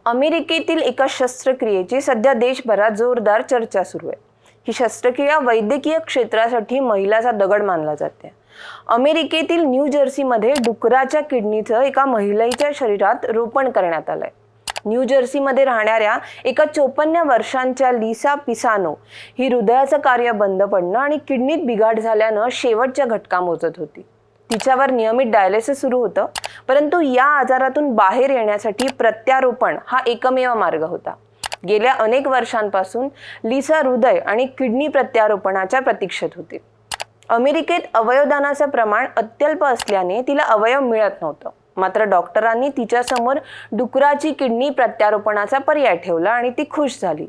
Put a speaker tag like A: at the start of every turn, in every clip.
A: अमेरिकेतील एका शस्त्रक्रियेची सध्या देशभरात जोरदार चर्चा सुरू आहे। ही शस्त्रक्रिया वैद्यकीय क्षेत्रासाठी मैलाचा दगड मानला जाते। अमेरिकेतील न्यू जर्सीमध्ये डुकराच्या किडनीचं एका महिलेच्या शरीरात रोपण करण्यात आलंय। न्यू जर्सीमध्ये राहणाऱ्या एका 54 वर्षांच्या लिसा पिसानो ही हृदयाचं कार्य बंद पडणं आणि किडनीत बिघाड झाल्यानं शेवटच्या घटका मोजत होती। तिच्यावर नियमित डायलिसिस सुरू होतं, परंतु या आजारातून बाहेर येण्यासाठी प्रत्यारोपण हा एकमेव मार्ग होता। गेल्या अनेक वर्षांपासून लिसा हृदय आणि किडनी प्रत्यारोपणाच्या प्रतीक्षेत होती। अमेरिकेत अवयवदानाचं प्रमाण अत्यल्प असल्याने तिला अवयव मिळत नव्हतं। मात्र डॉक्टरांनी तिच्यासमोर डुकराची किडनी प्रत्यारोपणाचा पर्याय ठेवला आणि ती खुश झाली।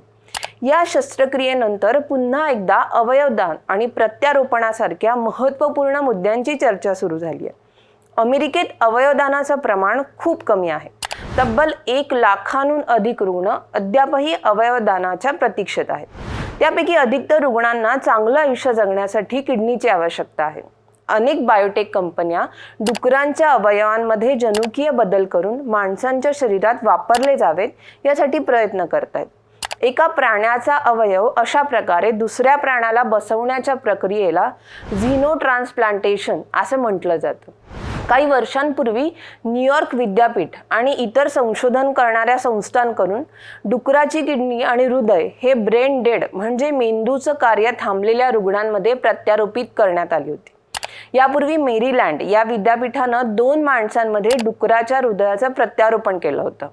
A: या शस्त्रक्रियेनंतर पुन्हा एकदा अवयवदान आणि प्रत्यारोपणासारख्या महत्त्वपूर्ण मुद्द्यांची चर्चा सुरू झाली आहे। अमेरिकेत अवयवदानाचं प्रमाण खूप कमी आहे। तब्बल 1 लाखांहून अधिक रुग्ण अद्यापही अवयवदानाच्या प्रतीक्षेत आहेत। त्यापैकी अधिकतर रुग्णांना चांगलं आयुष्य जगण्यासाठी किडनीची आवश्यकता आहे। अनेक बायोटेक कंपन्या डुकरांच्या अवयवांमध्ये जनुकीय बदल करून माणसांच्या शरीरात वापरले जावेत यासाठी प्रयत्न करतात। एका प्राण्याचा अवयव अशा प्रकारे दुसऱ्या प्राण्याला बसवण्याच्या प्रक्रियेला झिनो ट्रान्सप्लांटेशन असं म्हटलं जातं। काही वर्षांपूर्वी न्यूयॉर्क विद्यापीठ आणि इतर संशोधन करणाऱ्या संस्थांकडून डुकराची किडनी आणि हृदय हे ब्रेन डेड म्हणजे मेंदूचं कार्य थांबलेल्या रुग्णांमध्ये प्रत्यारोपित करण्यात आली होती। यापूर्वी मेरीलँड या विद्यापीठानं 2 माणसांमध्ये डुकराच्या हृदयाचं प्रत्यारोपण केलं होतं।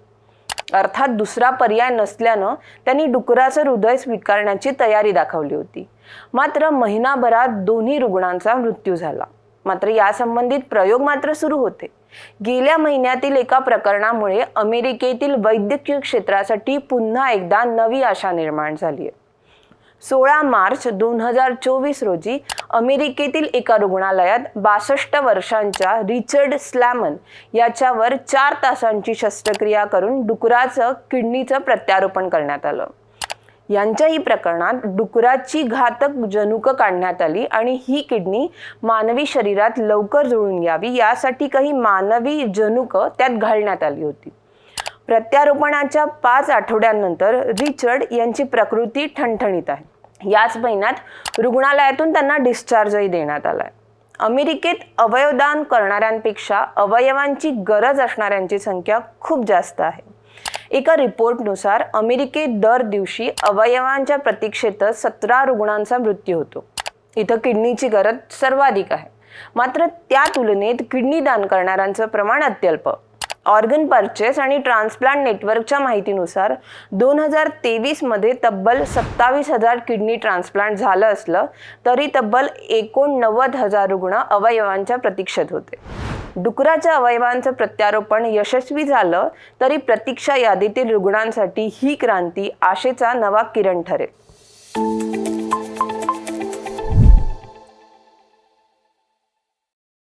A: अर्थात दुसरा पर्याय नसल्यानं त्यांनी डुकराचं हृदय स्वीकारण्याची तयारी दाखवली होती। मात्र महिनाभरात दोन्ही रुग्णांचा मृत्यू झाला। मात्र यासंबंधित प्रयोग मात्र सुरू होते। गेल्या महिन्यातील एका प्रकरणामुळे अमेरिकेतील वैद्यकीय क्षेत्रासाठी पुन्हा एकदा नवी आशा निर्माण झाली आहे। 16 मार्च 2024 रोजी अमेरिकेतील एका रुग्णालयात 62 वर्षांच्या रिचर्ड स्लॅमन याच्यावर 4 तासांची शस्त्रक्रिया करून डुकराचं किडनीचं प्रत्यारोपण करण्यात आलं। यांच्याही प्रकरणात डुकराची घातक जनुकं काढण्यात आली आणि ही किडनी मानवी शरीरात लवकर जुळून यावी यासाठी काही मानवी जनुकं त्यात घालण्यात आली होती। प्रत्यारोपणाच्या 5 आठवड्यांनंतर रिचर्ड यांची प्रकृती ठणठणीत आहे। याच महिन्यात रुग्णालयातून त्यांना डिस्चार्जही देण्यात आलाय। अमेरिकेत अवयवदान करणाऱ्यांपेक्षा अवयवांची गरज असणाऱ्यांची संख्या खूप जास्त आहे। एका रिपोर्टनुसार अमेरिकेत दर दिवशी अवयवांच्या प्रतीक्षेत 17 रुग्णांचा मृत्यू होतो। इथं किडनीची गरज सर्वाधिक आहे। मात्र त्या तुलनेत किडनी दान करणाऱ्यांचं प्रमाण अत्यल्प। ऑर्गन परचेस आणि ट्रान्सप्लांट नेटवर्कच्या माहितीनुसार 2023 मध्ये तब्बल 27,000 किडनी ट्रान्सप्लांट झालं असलं तरी तब्बल 89,000 रुग्ण अवयवांच्या प्रतीक्षेत होते। डुकराच्या अवयवांचं प्रत्यारोपण यशस्वी झालं तरी प्रतीक्षा यादीतील रुग्णांसाठी ही क्रांती आशेचा नवा किरण ठरेल।